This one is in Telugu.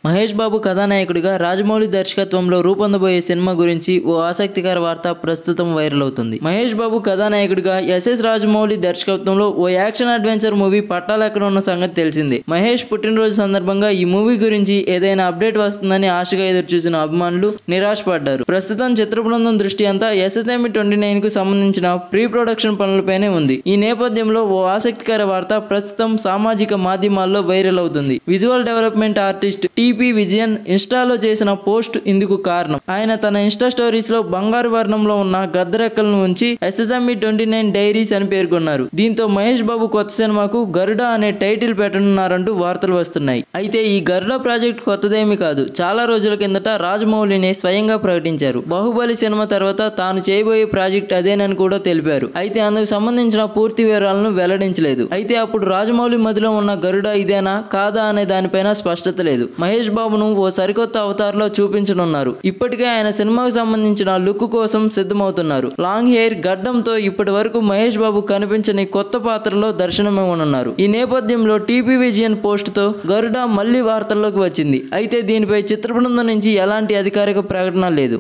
మహేష్ బాబు కథానాయకుడిగా రాజమౌళి దర్శకత్వంలో రూపొందబోయే సినిమా గురించి ఓ ఆసక్తికర వార్త ప్రస్తుతం వైరల్ అవుతుంది. మహేష్ బాబు కథానాయకుడిగా ఎస్ఎస్ రాజమౌళి దర్శకత్వంలో ఓ యాక్షన్ అడ్వెంచర్ మూవీ పట్టాలెక్కన ఉన్న సంగతి తెలిసిందే. మహేష్ పుట్టినరోజు సందర్భంగా ఈ మూవీ గురించి ఏదైనా అప్డేట్ వస్తుందని ఆశగా ఎదురుచూసిన అభిమానులు నిరాశపడ్డారు. ప్రస్తుతం చిత్ర బృందం దృష్టి అంతా SSME 29 కు సంబంధించిన ప్రీ ప్రొడక్షన్ పనులపైనే ఉంది. ఈ నేపథ్యంలో ఓ ఆసక్తికర వార్త ప్రస్తుతం సామాజిక మాధ్యమాల్లో వైరల్ అవుతుంది. Visual development artist TP Vijayan ఇన్స్టాలో చేసిన పోస్ట్ ఇందుకు కారణం. ఆయన తన ఇన్స్టా స్టోరీస్ లో బంగారు వర్ణంలో ఉన్న గద్దరెక్కలను ఉంచి SSME 29 డైరీస్ అని పేర్కొన్నారు. దీంతో మహేష్ బాబు కొత్త సినిమాకు గరుడ అనే టైటిల్ పెట్టనున్నారంటూ వార్తలు వస్తున్నాయి. అయితే ఈ గరుడ ప్రాజెక్ట్ కొత్తదేమీ కాదు. చాలా రోజుల కిందట రాజమౌళిని స్వయంగా ప్రకటించారు. బాహుబలి సినిమా తర్వాత తాను చేయబోయే ప్రాజెక్ట్ అదేనని కూడా తెలిపారు. అయితే అందుకు సంబంధించిన పూర్తి వివరాలను వెల్లడించలేదు. అయితే అప్పుడు రాజమౌళి మధ్యలో ఉన్న గరుడ ఇదేనా కాదా అనే దానిపైన స్పష్టత లేదు. మహేష్ బాబును ఓ సరికొత్త అవతారంలో చూపించనున్నారు. ఇప్పటికే ఆయన సినిమాకు సంబంధించిన లుక్ కోసం సిద్ధమవుతున్నారు. లాంగ్ హెయిర్ గడ్డంతో ఇప్పటి వరకు మహేష్ బాబు కనిపించని కొత్త పాత్రలో దర్శనమివ్వనున్నారు. ఈ నేపథ్యంలో టిపి విజయన్ పోస్ట్ తో గరుడ మళ్లీ వార్తల్లోకి వచ్చింది. అయితే దీనిపై చిత్ర బృందం నుంచి ఎలాంటి అధికారిక ప్రకటన లేదు.